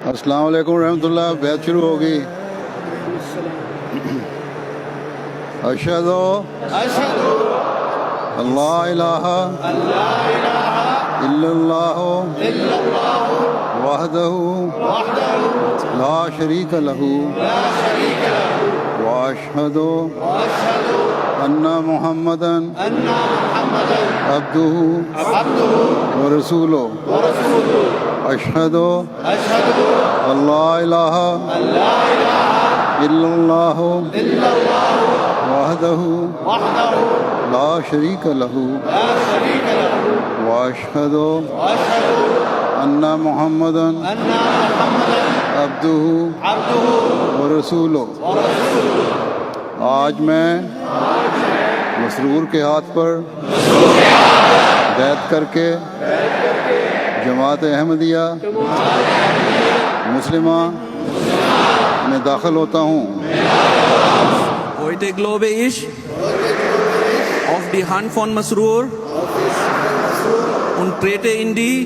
السلام علیکم ورحمۃ اللہ. بیعت شروع ہوگی. اشہد اللہ الہ الا اللہ وحدہ لا شریک لہ واشہد ان محمدا عبدہ ورسولہ. اشہد اللہ الہ الا اللہ وحدہ لا شریک لہ واشہد ان محمدا عبدہ ورسولہ. آج میں مسرور کے ہاتھ پر بیعت کر کے جماعت احمدیہ مسلمہ میں داخل ہوتا ہوں. Heute glaube ich auf die Hand von Masroor und trete in die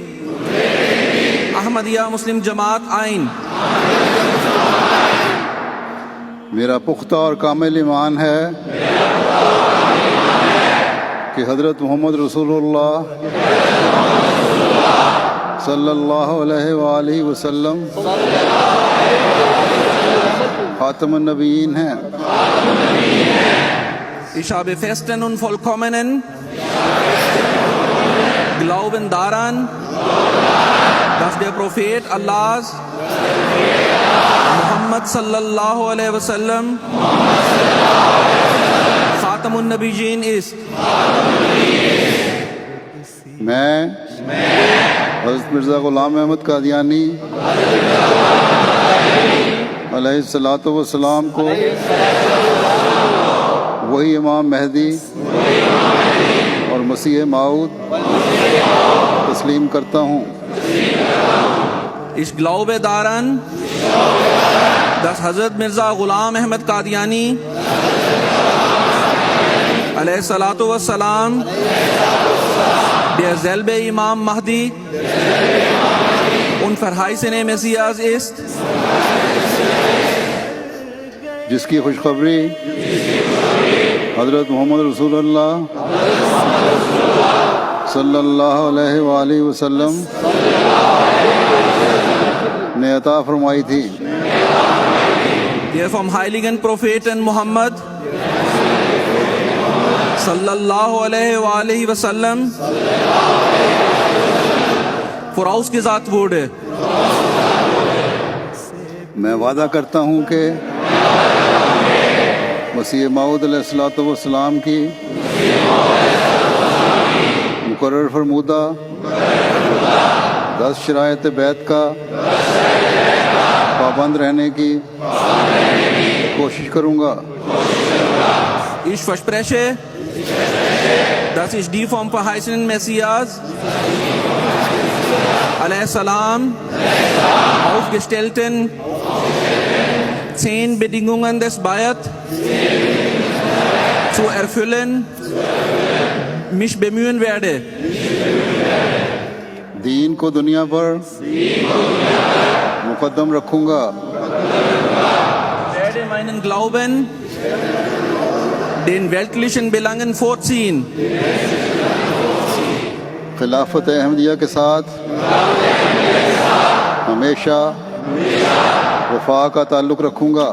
Ahmadiyya Muslim Jamaat ein. میرا پختہ اور کامل ایمان ہے کہ حضرت محمد رسول اللہ صلی اللہ علیہ وآلہ وسلم خاتم النبیین ہیں. Ich habe festen und vollkommenen Glauben daran, dass der Prophet Allahs Muhammad sallallahu alaihi wasallam Khatamun Nabiyyin ist. میں حضرت مرزا غلام احمد قادیانی علیہ الصلاۃ والسلام کو وہی امام مہدی اور مسیح موعود تسلیم کرتا ہوں. Ich glaube daran, dass Hazrat Mirza Ghulam Ahmad Qadiani alayhi salatu wassalam derselbe Imam Mahdi und verheißene Messias ist, جس کی خوشخبری حضرت محمد رسول اللہ صلی اللہ علیہ وآلہ وسلم نے عطا فرمائی تھی. der vom heiligen Propheten Muhammad sallallahu alaihi wa alihi wasallam vorausgesagt wurde. میں وعدہ کرتا ہوں کہ مسیح موعود علیہ الصلوۃ والسلام کی مقرر فرمودہ 10 شرائط بیعت کا پابند رہنے کی کوشش کروں گا. Ich verspreche, dass ich die vom verheißenen Messias alaihissalam aufgestellten 10 Bedingungen des Bayat zu erfüllen mich bemühen werde. دین کو دنیا پر مقدم رکھوں گا. Ich werde meinen Glauben den weltlichen Belangen vorziehen. خلافت احمدیہ کے ساتھ ہمیشہ وفا کا تعلق رکھوں گا.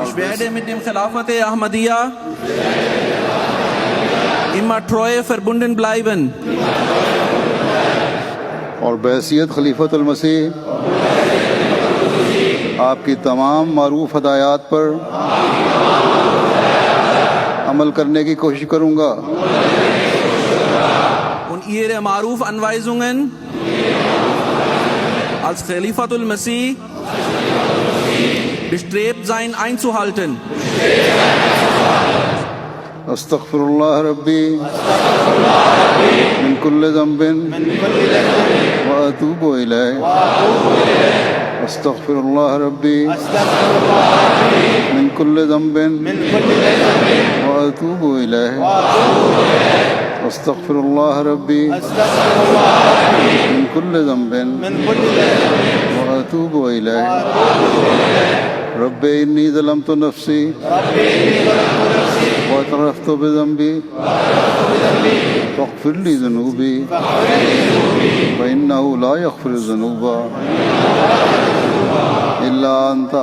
Ich werde mit dem Khilafat Ahmadiyya immer treu verbunden bleiben. اور بحیثیت خلیفۃ المسیح آپ کی تمام معروف ہدایات پر عمل کرنے کی کوشش کروں گا. Und ihre Maruf-Anweisungen als Khalifatul Masih bestrebt sein einzuhalten. استغفر اللہ ربی من کل ذنب واتوب الیہ. استغفر اللہ ربی من کل ذنب واتوب الیہ. استغفر اللہ ربی من کل ذنب وأتوب إليه رب إني ظلمت نفسي واعترفت بذنبي فاغفر لي ذنوبي فإنه لا يغفر الذنوب إلا أنت.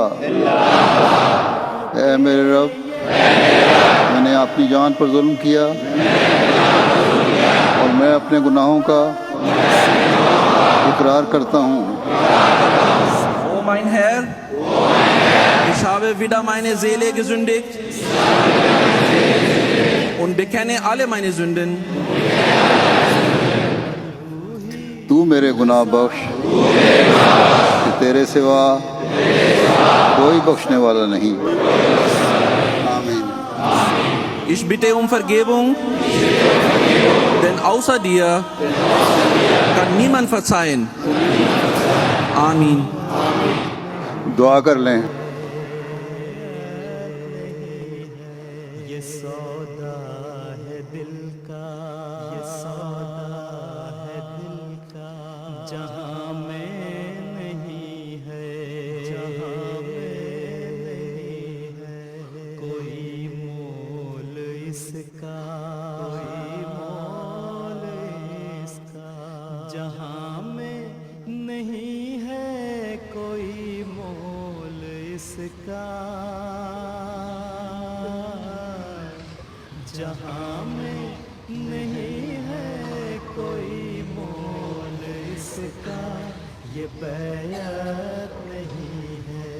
اے میرے رب، میں نے اپنی جان پر ظلم کیا اور میں اپنے گناہوں کا اقرار کرتا ہوں. O mein Herr, ich habe wieder meine Seele gesündigt und bekenne alle meine Sünden. تو میرے گناہ بخش کہ تیرے سوا کوئی بخشنے والا نہیں. آمین. Ich bitte um Vergebung, denn außer dir kann niemand verzeihen. Amin. دعا کر لیں. یہ سودا ہے دل کا، یہ سودا ہے دل کا، جہاں میں نہیں ہے، جہاں میں نہیں ہے کوئی مول اس کا، کوئی مول اس کا، جہاں میں نہیں ہے کوئی مول اس کا، جہاں میں نہیں ہے کوئی مول اس کا. یہ بیعت نہیں ہے،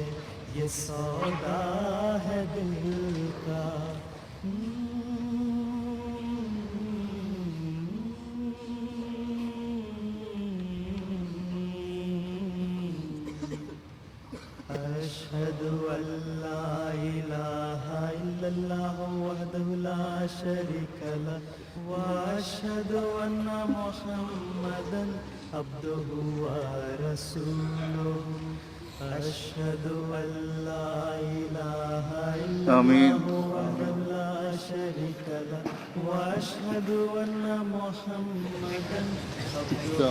یہ سودا ہے دل کا. أشهد أن لا إله إلا الله وحده لا شريك له وأشهد أن محمدا عبده ورسوله. أشهد أن لا إله إلا آمين. الله وحده لا شريك له وأشهد أن محمدا عبده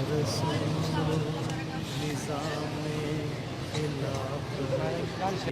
ورسوله. نظام خلافت